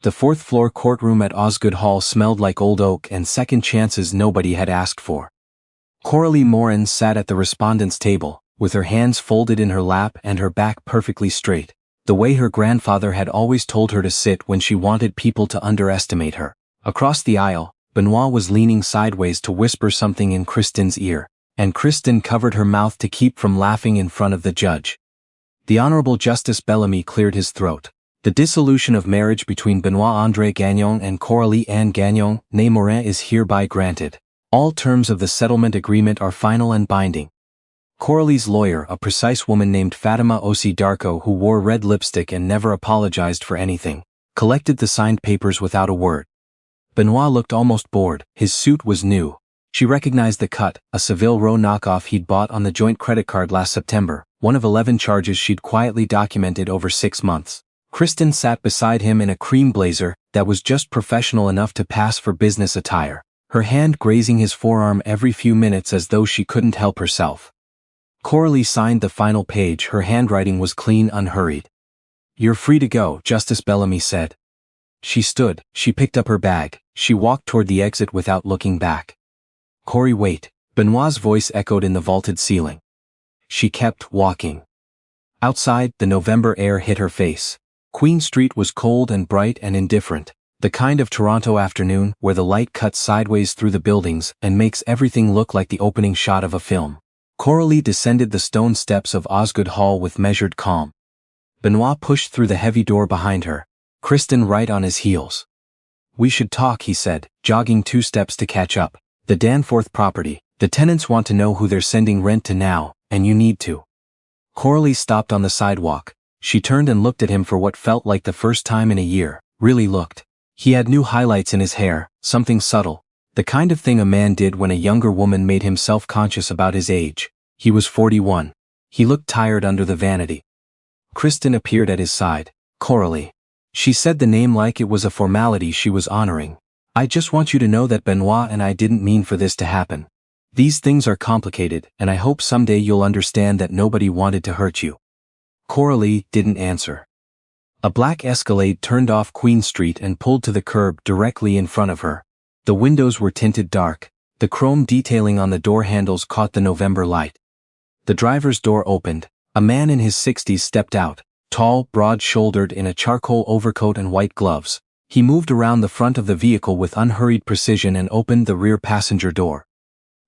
The fourth-floor courtroom at Osgood Hall smelled like old oak and second chances nobody had asked for. Coralie Morin sat at the respondent's table, with her hands folded in her lap and her back perfectly straight, the way her grandfather had always told her to sit when she wanted people to underestimate her. Across the aisle, Benoit was leaning sideways to whisper something in Kristen's ear, and Kristen covered her mouth to keep from laughing in front of the judge. The Honorable Justice Bellamy cleared his throat. The dissolution of marriage between Benoit-André Gagnon and Coralie Anne Gagnon, née Morin, is hereby granted. All terms of the settlement agreement are final and binding. Coralie's lawyer, a precise woman named Fatima Ossi Darko who wore red lipstick and never apologized for anything, collected the signed papers without a word. Benoit looked almost bored. His suit was new. She recognized the cut, a Savile Row knockoff he'd bought on the joint credit card last September, one of 11 charges she'd quietly documented over 6 months. Kristen sat beside him in a cream blazer that was just professional enough to pass for business attire, her hand grazing his forearm every few minutes as though she couldn't help herself. Coralie signed the final page. Her handwriting was clean, unhurried. "You're free to go," Justice Bellamy said. She stood, she picked up her bag, she walked toward the exit without looking back. "Corey, wait," Benoit's voice echoed in the vaulted ceiling. She kept walking. Outside, the November air hit her face. Queen Street was cold and bright and indifferent, the kind of Toronto afternoon where the light cuts sideways through the buildings and makes everything look like the opening shot of a film. Coralie descended the stone steps of Osgood Hall with measured calm. Benoit pushed through the heavy door behind her, Kristen right on his heels. "We should talk," he said, jogging 2 steps to catch up. "The Danforth property, the tenants want to know who they're sending rent to now, and you need to." Coralie stopped on the sidewalk. She turned and looked at him for what felt like the first time in a year, really looked. He had new highlights in his hair, something subtle, the kind of thing a man did when a younger woman made him self-conscious about his age. He was 41. He looked tired under the vanity. Kristen appeared at his side. "Coralie." She said the name like it was a formality she was honoring. "I just want you to know that Benoit and I didn't mean for this to happen. These things are complicated, and I hope someday you'll understand that nobody wanted to hurt you." Coralie didn't answer. A black Escalade turned off Queen Street and pulled to the curb directly in front of her. The windows were tinted dark. The chrome detailing on the door handles caught the November light. The driver's door opened. A man in his 60s stepped out, tall, broad-shouldered, in a charcoal overcoat and white gloves. He moved around the front of the vehicle with unhurried precision and opened the rear passenger door.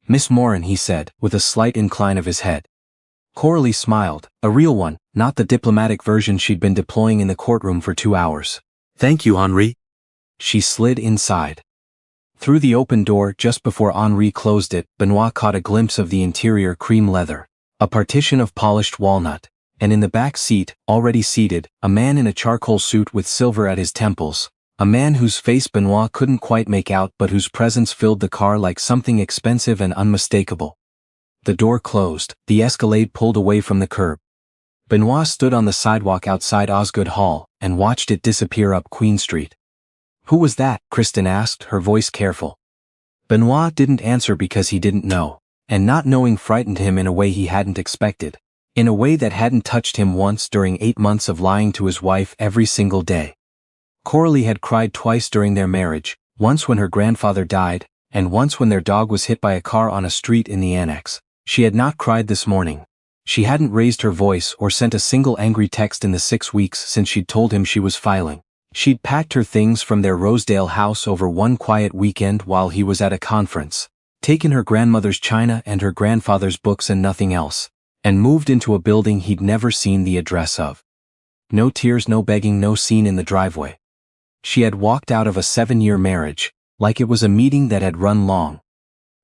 "Miss Morin," he said, with a slight incline of his head. Coralie smiled, a real one, not the diplomatic version she'd been deploying in the courtroom for 2 hours. "Thank you, Henri." She slid inside. Through the open door just before Henri closed it, Benoit caught a glimpse of the interior cream leather, a partition of polished walnut, and in the back seat, already seated, a man in a charcoal suit with silver at his temples, a man whose face Benoit couldn't quite make out but whose presence filled the car like something expensive and unmistakable. The door closed, the Escalade pulled away from the curb. Benoit stood on the sidewalk outside Osgood Hall and watched it disappear up Queen Street. "Who was that?" Kristen asked, her voice careful. Benoit didn't answer because he didn't know, and not knowing frightened him in a way he hadn't expected, in a way that hadn't touched him once during 8 months of lying to his wife every single day. Coralie had cried twice during their marriage, once when her grandfather died, and once when their dog was hit by a car on a street in the annex. She had not cried this morning. She hadn't raised her voice or sent a single angry text in the 6 weeks since she'd told him she was filing. She'd packed her things from their Rosedale house over one quiet weekend while he was at a conference, taken her grandmother's china and her grandfather's books and nothing else, and moved into a building he'd never seen the address of. No tears, no begging, no scene in the driveway. She had walked out of a 7-year marriage, like it was a meeting that had run long.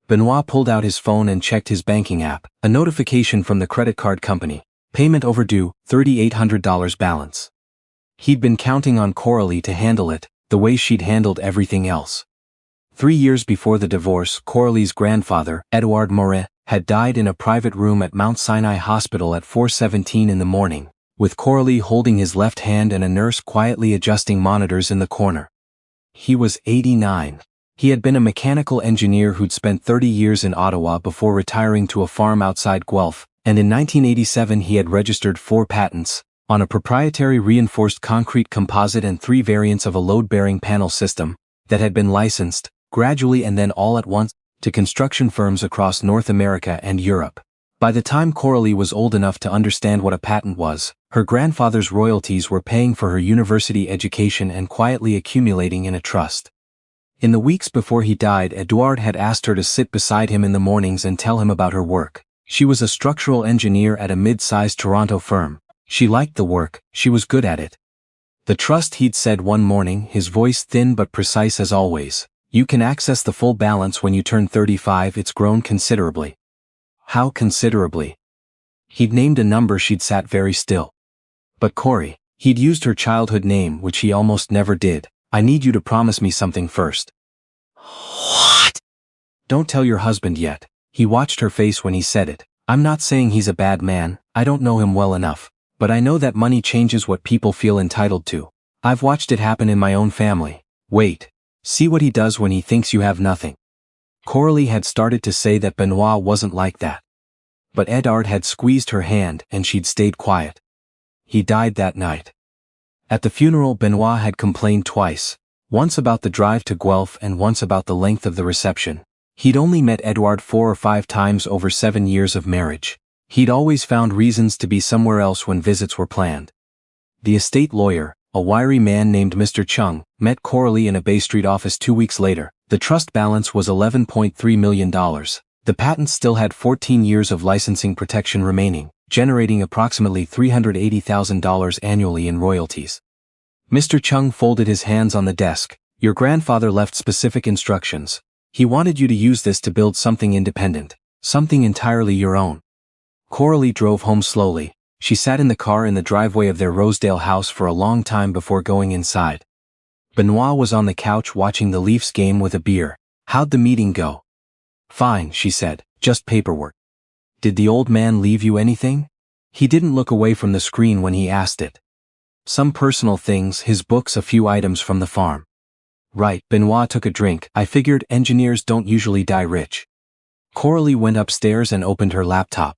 Benoit pulled out his phone and checked his banking app, a notification from the credit card company. Payment overdue, $3,800 balance. He'd been counting on Coralie to handle it, the way she'd handled everything else. 3 years before the divorce, Coralie's grandfather, Edouard Morin, had died in a private room at Mount Sinai Hospital at 4:17 in the morning, with Coralie holding his left hand and a nurse quietly adjusting monitors in the corner. He was 89. He had been a mechanical engineer who'd spent 30 years in Ottawa before retiring to a farm outside Guelph, and in 1987 he had registered 4 patents, on a proprietary reinforced concrete composite and 3 variants of a load-bearing panel system that had been licensed, gradually and then all at once, to construction firms across North America and Europe. By the time Coralie was old enough to understand what a patent was, her grandfather's royalties were paying for her university education and quietly accumulating in a trust. In the weeks before he died, Edouard had asked her to sit beside him in the mornings and tell him about her work. She was a structural engineer at a mid-sized Toronto firm. She liked the work, she was good at it. The trust, he'd said one morning, his voice thin but precise as always. You can access the full balance when you turn 35. It's grown considerably. How considerably? He'd named a number. She'd sat very still. But Corey, he'd used her childhood name, which he almost never did. I need you to promise me something first. What? Don't tell your husband yet. He watched her face when he said it. I'm not saying he's a bad man, I don't know him well enough. But I know that money changes what people feel entitled to. I've watched it happen in my own family. Wait. See what he does when he thinks you have nothing. Coralie had started to say that Benoit wasn't like that. But Edouard had squeezed her hand and she'd stayed quiet. He died that night. At the funeral, Benoit had complained twice, once about the drive to Guelph and once about the length of the reception. He'd only met Edouard 4 or 5 times over 7 years of marriage. He'd always found reasons to be somewhere else when visits were planned. The estate lawyer, a wiry man named Mr. Chung, met Coralie in a Bay Street office 2 weeks later. The trust balance was $11.3 million. The patent still had 14 years of licensing protection remaining, generating approximately $380,000 annually in royalties. Mr. Chung folded his hands on the desk. Your grandfather left specific instructions. He wanted you to use this to build something independent, something entirely your own. Coralie drove home slowly. She sat in the car in the driveway of their Rosedale house for a long time before going inside. Benoit was on the couch watching the Leafs game with a beer. How'd the meeting go? Fine, she said, just paperwork. Did the old man leave you anything? He didn't look away from the screen when he asked it. Some personal things, his books, a few items from the farm. Right, Benoit took a drink. I figured engineers don't usually die rich. Coralie went upstairs and opened her laptop.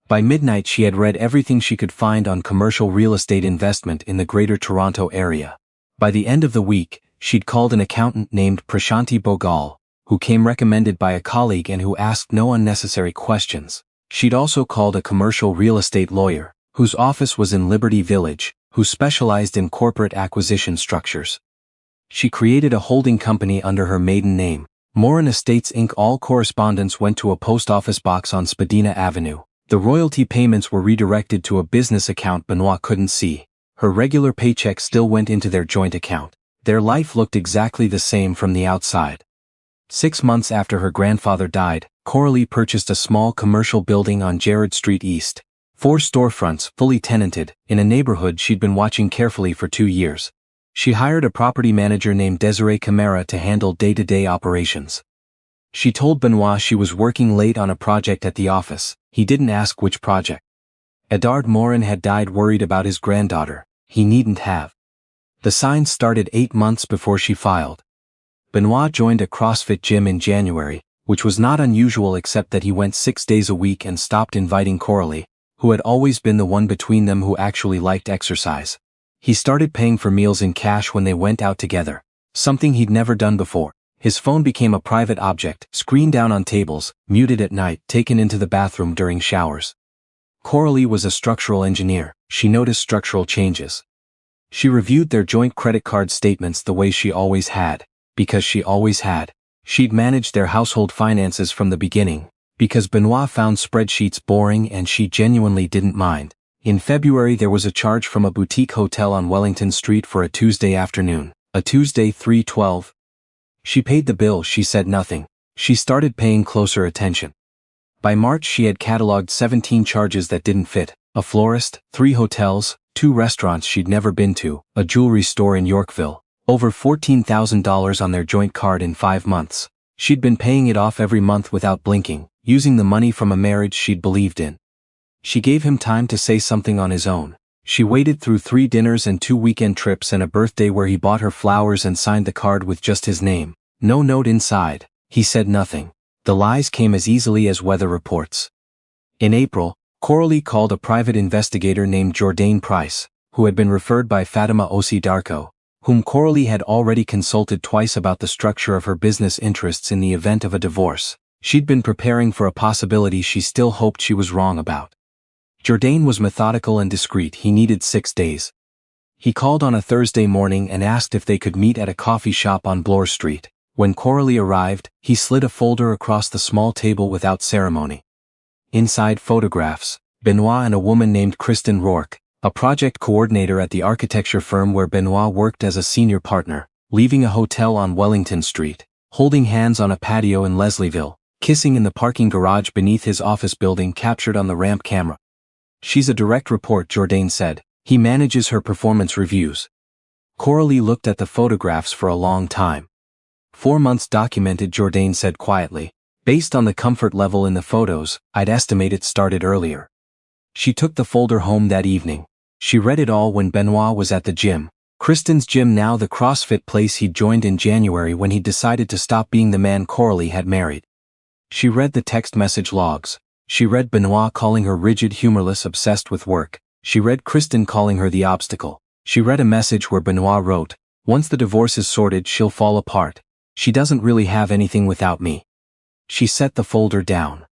By midnight she had read everything she could find on commercial real estate investment in the Greater Toronto area. By the end of the week, she'd called an accountant named Prashanti Bogal, who came recommended by a colleague and who asked no unnecessary questions. She'd also called a commercial real estate lawyer, whose office was in Liberty Village, who specialized in corporate acquisition structures. She created a holding company under her maiden name, Morin Estates Inc. All correspondence went to a post office box on Spadina Avenue. The royalty payments were redirected to a business account Benoit couldn't see. Her regular paycheck still went into their joint account. Their life looked exactly the same from the outside. 6 months after her grandfather died, Coralie purchased a small commercial building on Gerrard Street East. 4 storefronts, fully tenanted, in a neighborhood she'd been watching carefully for 2 years. She hired a property manager named Desiree Camara to handle day-to-day operations. She told Benoit she was working late on a project at the office. He didn't ask which project. Edouard Morin had died worried about his granddaughter. He needn't have. The signs started 8 months before she filed. Benoit joined a CrossFit gym in January, which was not unusual except that he went 6 days a week and stopped inviting Coralie, who had always been the one between them who actually liked exercise. He started paying for meals in cash when they went out together, something he'd never done before. His phone became a private object, screened down on tables, muted at night, taken into the bathroom during showers. Coralie was a structural engineer. She noticed structural changes. She reviewed their joint credit card statements the way she always had, because she always had. She'd managed their household finances from the beginning, because Benoit found spreadsheets boring and she genuinely didn't mind. In February there was a charge from a boutique hotel on Wellington Street for a Tuesday afternoon, a Tuesday 3/12. She paid the bill. She said nothing. She started paying closer attention. By March she had cataloged 17 charges that didn't fit: a florist, 3 hotels, 2 restaurants she'd never been to, a jewelry store in Yorkville, over $14,000 on their joint card in 5 months. She'd been paying it off every month without blinking, using the money from a marriage she'd believed in. She gave him time to say something on his own. She waited through 3 dinners and 2 weekend trips and a birthday where he bought her flowers and signed the card with just his name. No note inside. He said nothing. The lies came as easily as weather reports. In April, Coralie called a private investigator named Jourdain Price, who had been referred by Fatima Ossi Darko, whom Coralie had already consulted twice about the structure of her business interests in the event of a divorce. She'd been preparing for a possibility she still hoped she was wrong about. Jourdain was methodical and discreet. He needed 6 days. He called on a Thursday morning and asked if they could meet at a coffee shop on Bloor Street. When Coralie arrived, he slid a folder across the small table without ceremony. Inside, photographs: Benoit and a woman named Kristen Rourke, a project coordinator at the architecture firm where Benoit worked as a senior partner, leaving a hotel on Wellington Street, holding hands on a patio in Leslieville, kissing in the parking garage beneath his office building, captured on the ramp camera. She's a direct report, Jourdain said. He manages her performance reviews. Coralie looked at the photographs for a long time. 4 months documented, Jourdain said quietly. Based on the comfort level in the photos, I'd estimate it started earlier. She took the folder home that evening. She read it all when Benoit was at the gym. Kristen's gym, now the CrossFit place he'd joined in January when he decided to stop being the man Coralie had married. She read the text message logs. She read Benoit calling her rigid, humorless, obsessed with work. She read Kristen calling her the obstacle. She read a message where Benoit wrote, "Once the divorce is sorted, she'll fall apart. She doesn't really have anything without me." She set the folder down.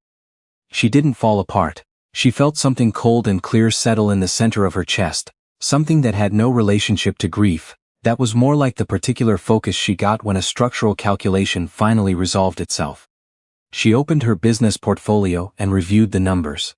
She didn't fall apart. She felt something cold and clear settle in the center of her chest, something that had no relationship to grief, that was more like the particular focus she got when a structural calculation finally resolved itself. She opened her business portfolio and reviewed the numbers.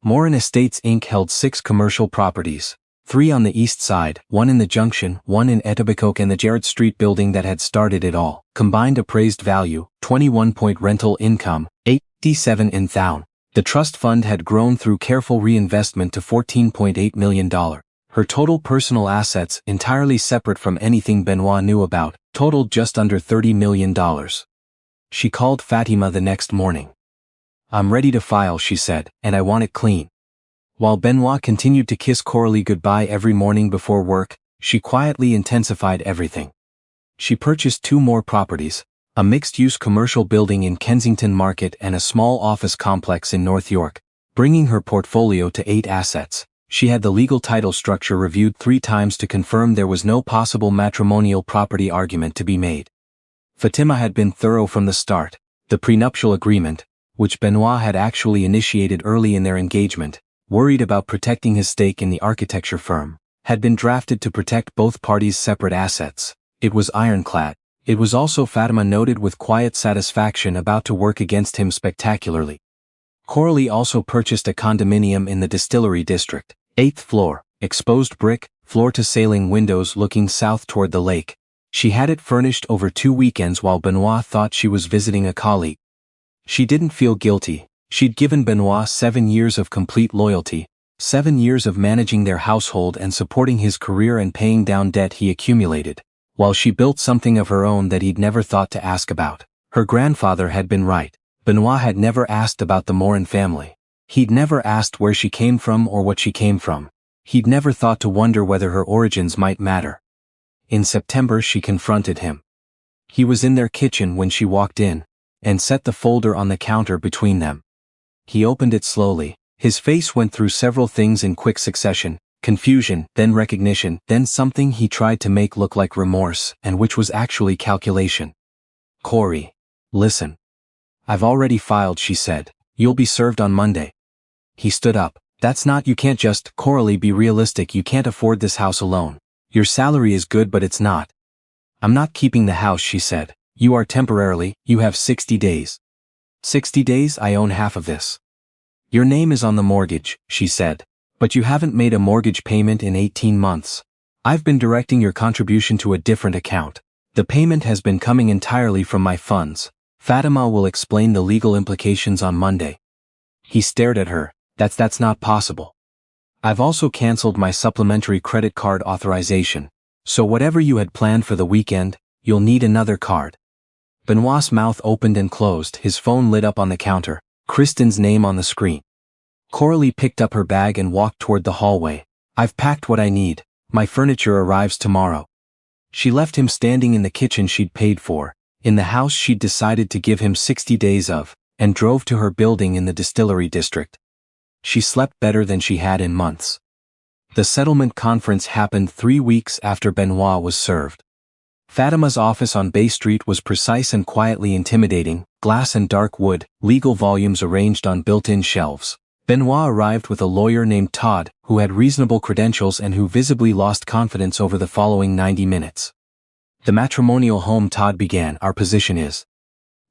Morin Estates Inc. held 6 commercial properties, 3 on the east side, 1 in the Junction, 1 in Etobicoke, and the Jared Street building that had started it all. Combined appraised value, 21 point rental income, 87 in thou. The trust fund had grown through careful reinvestment to $14.8 million. Her total personal assets, entirely separate from anything Benoit knew about, totaled just under $30 million. She called Fatima the next morning. "I'm ready to file," she said, "and I want it clean." While Benoit continued to kiss Coralie goodbye every morning before work, she quietly intensified everything. She purchased 2 more properties, a mixed-use commercial building in Kensington Market and a small office complex in North York, bringing her portfolio to 8 assets. She had the legal title structure reviewed 3 times to confirm there was no possible matrimonial property argument to be made. Fatima had been thorough from the start. The prenuptial agreement, which Benoit had actually initiated early in their engagement, worried about protecting his stake in the architecture firm, had been drafted to protect both parties' separate assets. It was ironclad. It was also, Fatima noted with quiet satisfaction, about to work against him spectacularly. Coralie also purchased a condominium in the Distillery District, 8th floor, exposed brick, floor-to-ceiling windows looking south toward the lake. She had it furnished over 2 weekends while Benoit thought she was visiting a colleague. She didn't feel guilty. She'd given Benoit 7 years of complete loyalty, 7 years of managing their household and supporting his career and paying down debt he accumulated, while she built something of her own that he'd never thought to ask about. Her grandfather had been right. Benoit had never asked about the Morin family. He'd never asked where she came from or what she came from. He'd never thought to wonder whether her origins might matter. In September she confronted him. He was in their kitchen when she walked in, and set the folder on the counter between them. He opened it slowly. His face went through several things in quick succession: confusion, then recognition, then something he tried to make look like remorse, and which was actually calculation. "Corey, listen. I've already filed," she said. "You'll be served on Monday." He stood up. "That's not, you can't just, Coralie, be realistic. You can't afford this house alone. Your salary is good, but it's not." "I'm not keeping the house," she said. "You are temporarily. You have 60 days. 60 days? I own half of this." "Your name is on the mortgage," she said. "But you haven't made a mortgage payment in 18 months. I've been directing your contribution to a different account. The payment has been coming entirely from my funds. Fatima will explain the legal implications on Monday." He stared at her. That's not possible. "I've also canceled my supplementary credit card authorization. So whatever you had planned for the weekend, you'll need another card." Benoit's mouth opened and closed. His phone lit up on the counter, Kristen's name on the screen. Coralie picked up her bag and walked toward the hallway. "I've packed what I need. My furniture arrives tomorrow." She left him standing in the kitchen she'd paid for, in the house she'd decided to give him 60 days of, and drove to her building in the Distillery District. She slept better than she had in months. The settlement conference happened 3 weeks after Benoit was served. Fatima's office on Bay Street was precise and quietly intimidating, glass and dark wood, legal volumes arranged on built-in shelves. Benoit arrived with a lawyer named Todd, who had reasonable credentials and who visibly lost confidence over the following 90 minutes. The matrimonial home, Todd began. Our position is: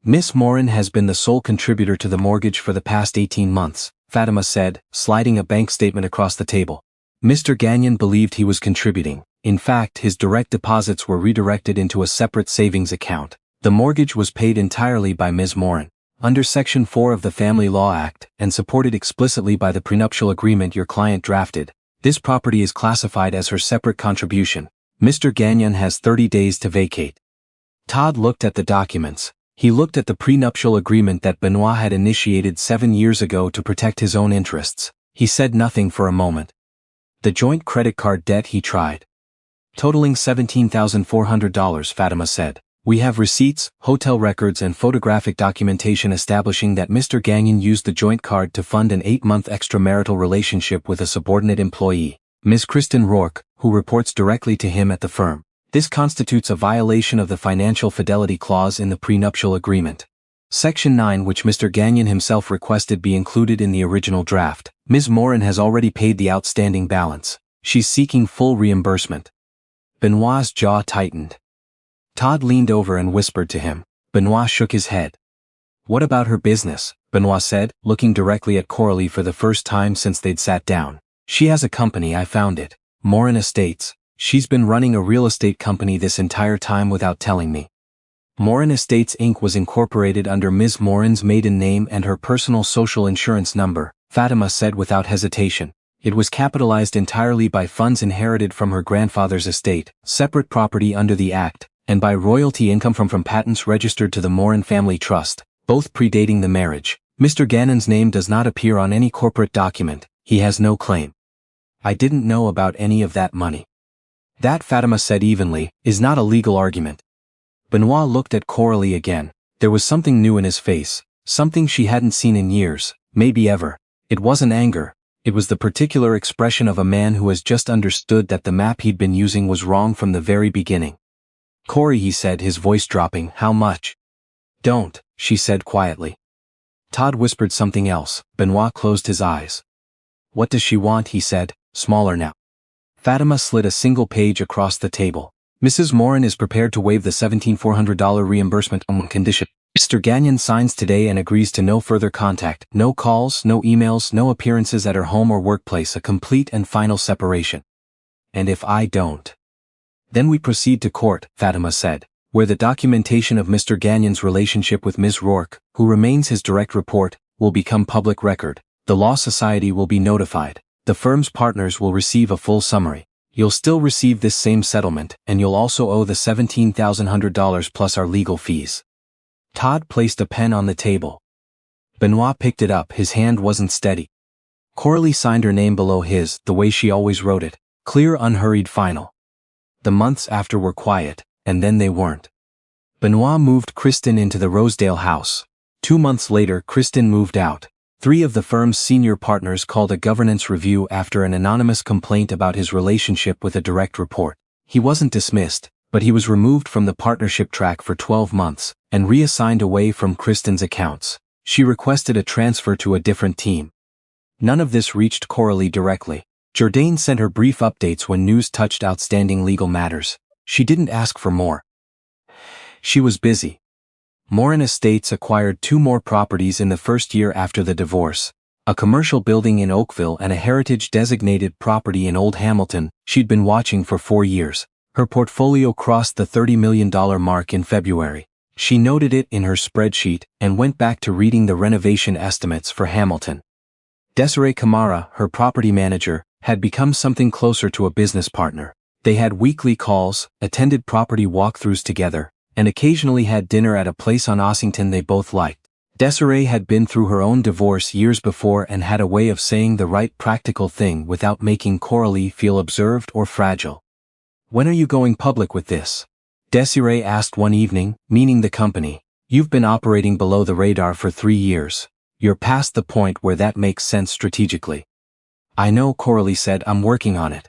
Miss Morin has been the sole contributor to the mortgage for the past 18 months, Fatima said, sliding a bank statement across the table. Mr. Gagnon believed he was contributing. In fact, his direct deposits were redirected into a separate savings account. The mortgage was paid entirely by Ms. Morin, under Section 4 of the Family Law Act, and supported explicitly by the prenuptial agreement your client drafted. This property is classified as her separate contribution. Mr. Gagnon has 30 days to vacate. Todd looked at the documents. He looked at the prenuptial agreement that Benoit had initiated 7 years ago to protect his own interests. He said nothing for a moment. The joint credit card debt, he tried. Totaling $17,400, Fatima said. We have receipts, hotel records and photographic documentation establishing that Mr. Gagnon used the joint card to fund an 8-month extramarital relationship with a subordinate employee, Ms. Kristen Rourke, who reports directly to him at the firm. This constitutes a violation of the financial fidelity clause in the prenuptial agreement. Section 9, which Mr. Gagnon himself requested be included in the original draft. Ms. Morin has already paid the outstanding balance. She's seeking full reimbursement. Benoit's jaw tightened. Todd leaned over and whispered to him. Benoit shook his head. What about her business? Benoit said, looking directly at Coralie for the first time since they'd sat down. She has a company. I found it. Morin Estates. She's been running a real estate company this entire time without telling me. Morin Estates Inc. was incorporated under Ms. Morin's maiden name and her personal social insurance number, Fatima said without hesitation. It was capitalized entirely by funds inherited from her grandfather's estate, separate property under the Act, and by royalty income from patents registered to the Morin Family Trust, both predating the marriage. Mr. Gagnon's name does not appear on any corporate document. He has no claim. I didn't know about any of that money. That, Fatima said evenly, is not a legal argument. Benoit looked at Coralie again. There was something new in his face, something she hadn't seen in years, maybe ever. It wasn't anger. It was the particular expression of a man who has just understood that the map he'd been using was wrong from the very beginning. Corey, he said, his voice dropping. How much? Don't, she said quietly. Todd whispered something else. Benoit closed his eyes. What does she want? He said, smaller now. Fatima slid a single page across the table. Mrs. Morin is prepared to waive the $17,400 reimbursement on condition. Mr. Gagnon signs today and agrees to no further contact, no calls, no emails, no appearances at her home or workplace, a complete and final separation. And if I don't? Then we proceed to court, Fatima said, where the documentation of Mr. Gagnon's relationship with Ms. Rourke, who remains his direct report, will become public record. The Law Society will be notified. The firm's partners will receive a full summary. You'll still receive this same settlement, and you'll also owe the $17,100 plus our legal fees. Todd placed a pen on the table. Benoit picked it up. His hand wasn't steady. Coralie signed her name below his, the way she always wrote it. Clear, unhurried, final. The months after were quiet, and then they weren't. Benoit moved Kristen into the Rosedale house. 2 months later, Kristen moved out. 3 of the firm's senior partners called a governance review after an anonymous complaint about his relationship with a direct report. He wasn't dismissed, but he was removed from the partnership track for 12 months, and reassigned away from Kristen's accounts. She requested a transfer to a different team. None of this reached Coralie directly. Jourdain sent her brief updates when news touched outstanding legal matters. She didn't ask for more. She was busy. Morin Estates acquired 2 more properties in the first year after the divorce. A commercial building in Oakville and a heritage-designated property in Old Hamilton. She'd been watching for 4 years. Her portfolio crossed the $30 million mark in February. She noted it in her spreadsheet and went back to reading the renovation estimates for Hamilton. Desiree Camara, her property manager, had become something closer to a business partner. They had weekly calls, attended property walkthroughs together, and occasionally had dinner at a place on Ossington they both liked. Desiree had been through her own divorce years before and had a way of saying the right practical thing without making Coralie feel observed or fragile. When are you going public with this? Desiree asked one evening, meaning the company. You've been operating below the radar for 3 years. You're past the point where that makes sense strategically. I know, Coralie said, I'm working on it.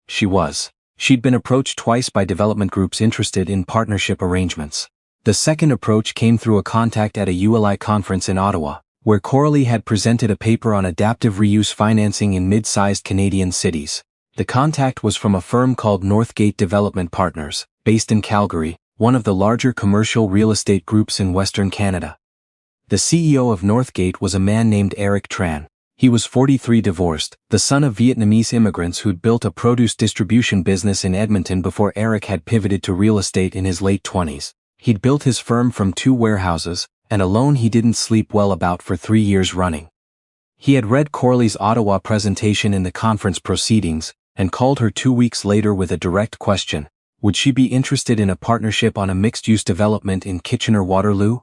She was. She'd been approached twice by development groups interested in partnership arrangements. The second approach came through a contact at a ULI conference in Ottawa, where Coralie had presented a paper on adaptive reuse financing in mid-sized Canadian cities. The contact was from a firm called Northgate Development Partners, based in Calgary, one of the larger commercial real estate groups in Western Canada. The CEO of Northgate was a man named Eric Tran. He was 43, divorced, the son of Vietnamese immigrants who'd built a produce distribution business in Edmonton before Eric had pivoted to real estate in his late 20s. He'd built his firm from 2 warehouses, and a loan he didn't sleep well about for 3 years running. He had read Coralie's Ottawa presentation in the conference proceedings, and called her 2 weeks later with a direct question. Would she be interested in a partnership on a mixed-use development in Kitchener-Waterloo?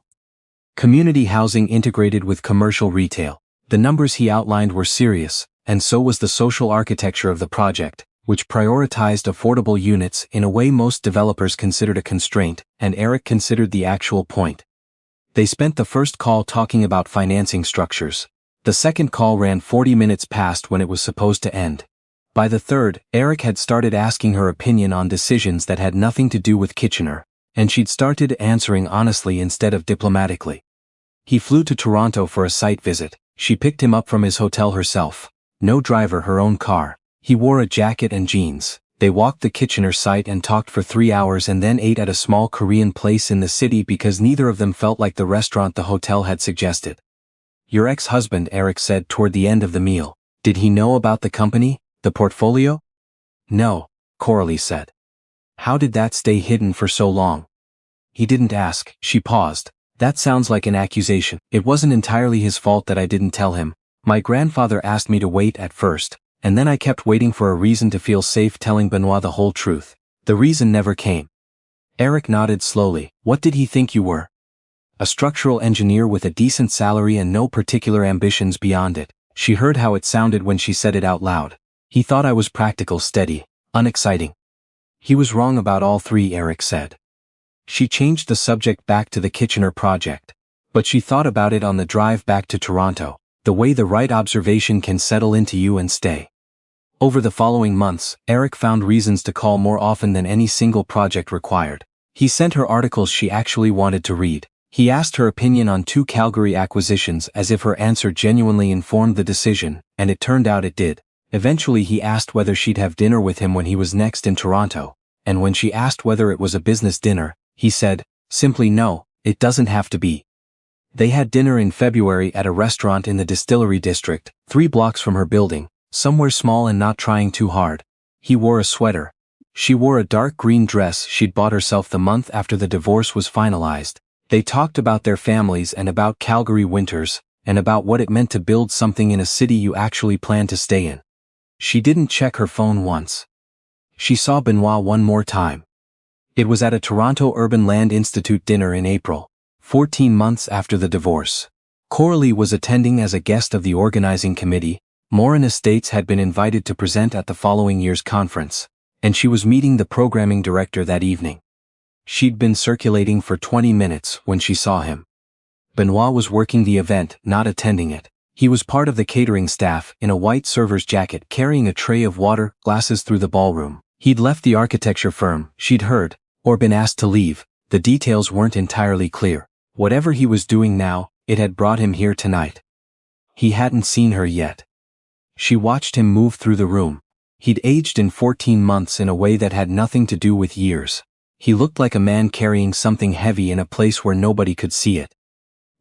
Community housing integrated with commercial retail. The numbers he outlined were serious, and so was the social architecture of the project, which prioritized affordable units in a way most developers considered a constraint, and Eric considered the actual point. They spent the first call talking about financing structures. The second call ran 40 minutes past when it was supposed to end. By the third, Eric had started asking her opinion on decisions that had nothing to do with Kitchener, and she'd started answering honestly instead of diplomatically. He flew to Toronto for a site visit. She picked him up from his hotel herself. No driver, her own car. He wore a jacket and jeans. They walked the Kitchener site and talked for 3 hours and then ate at a small Korean place in the city because neither of them felt like the restaurant the hotel had suggested. Your ex-husband, Eric said toward the end of the meal. Did he know about the company? The portfolio? No, Coralie said. How did that stay hidden for so long? He didn't ask. She paused. That sounds like an accusation. It wasn't entirely his fault that I didn't tell him. My grandfather asked me to wait at first, and then I kept waiting for a reason to feel safe telling Benoit the whole truth. The reason never came. Eric nodded slowly. What did he think you were? A structural engineer with a decent salary and no particular ambitions beyond it. She heard how it sounded when she said it out loud. He thought I was practical, steady, unexciting. He was wrong about all 3, Eric said. She changed the subject back to the Kitchener project. But she thought about it on the drive back to Toronto, the way the right observation can settle into you and stay. Over the following months, Eric found reasons to call more often than any single project required. He sent her articles she actually wanted to read. He asked her opinion on 2 Calgary acquisitions as if her answer genuinely informed the decision, and it turned out it did. Eventually he asked whether she'd have dinner with him when he was next in Toronto, and when she asked whether it was a business dinner, he said, simply no, it doesn't have to be. They had dinner in February at a restaurant in the Distillery District, 3 blocks from her building, somewhere small and not trying too hard. He wore a sweater. She wore a dark green dress she'd bought herself the month after the divorce was finalized. They talked about their families and about Calgary winters, and about what it meant to build something in a city you actually plan to stay in. She didn't check her phone once. She saw Benoit one more time. It was at a Toronto Urban Land Institute dinner in April, 14 months after the divorce. Coralie was attending as a guest of the organizing committee. Morin Estates had been invited to present at the following year's conference, and she was meeting the programming director that evening. She'd been circulating for 20 minutes when she saw him. Benoit was working the event, not attending it. He was part of the catering staff, in a white server's jacket, carrying a tray of water, glasses through the ballroom. He'd left the architecture firm, she'd heard, or been asked to leave. The details weren't entirely clear. Whatever he was doing now, it had brought him here tonight. He hadn't seen her yet. She watched him move through the room. He'd aged in 14 months in a way that had nothing to do with years. He looked like a man carrying something heavy in a place where nobody could see it.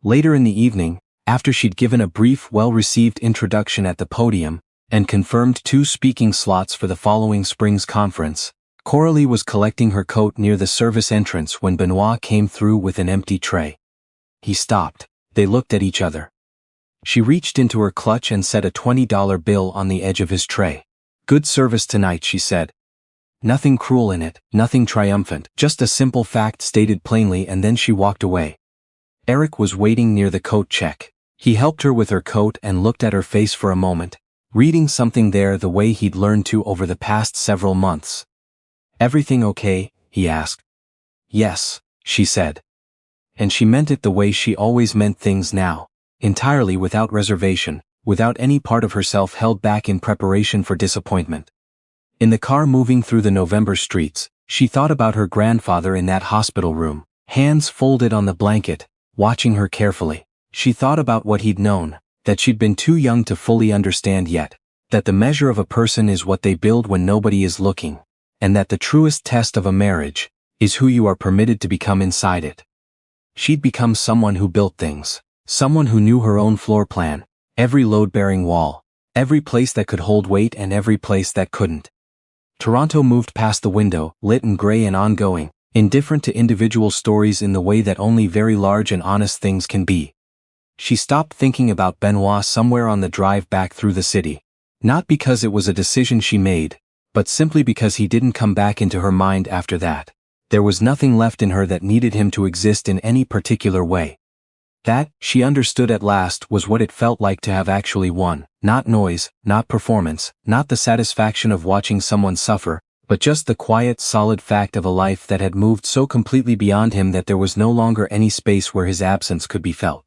Later in the evening, after she'd given a brief, well-received introduction at the podium, and confirmed 2 speaking slots for the following spring's conference, Coralie was collecting her coat near the service entrance when Benoit came through with an empty tray. He stopped. They looked at each other. She reached into her clutch and set a $20 bill on the edge of his tray. Good service tonight, she said. Nothing cruel in it, nothing triumphant, just a simple fact stated plainly, and then she walked away. Eric was waiting near the coat check. He helped her with her coat and looked at her face for a moment, reading something there the way he'd learned to over the past several months. Everything okay? He asked. Yes, she said. And she meant it the way she always meant things now. entirely without reservation, without any part of herself held back in preparation for disappointment. In the car moving through the November streets, she thought about her grandfather in that hospital room, hands folded on the blanket, watching her carefully. She thought about what he'd known, that she'd been too young to fully understand yet, that the measure of a person is what they build when nobody is looking, and that the truest test of a marriage is who you are permitted to become inside it. She'd become someone who built things, someone who knew her own floor plan, every load-bearing wall, every place that could hold weight and every place that couldn't. Toronto moved past the window, lit and gray and ongoing, indifferent to individual stories in the way that only very large and honest things can be. She stopped thinking about Benoit somewhere on the drive back through the city, not because it was a decision she made, but simply because he didn't come back into her mind after that. There was nothing left in her that needed him to exist in any particular way. That, she understood at last, was what it felt like to have actually won. Not noise, not performance, not the satisfaction of watching someone suffer, but just the quiet, solid fact of a life that had moved so completely beyond him that there was no longer any space where his absence could be felt.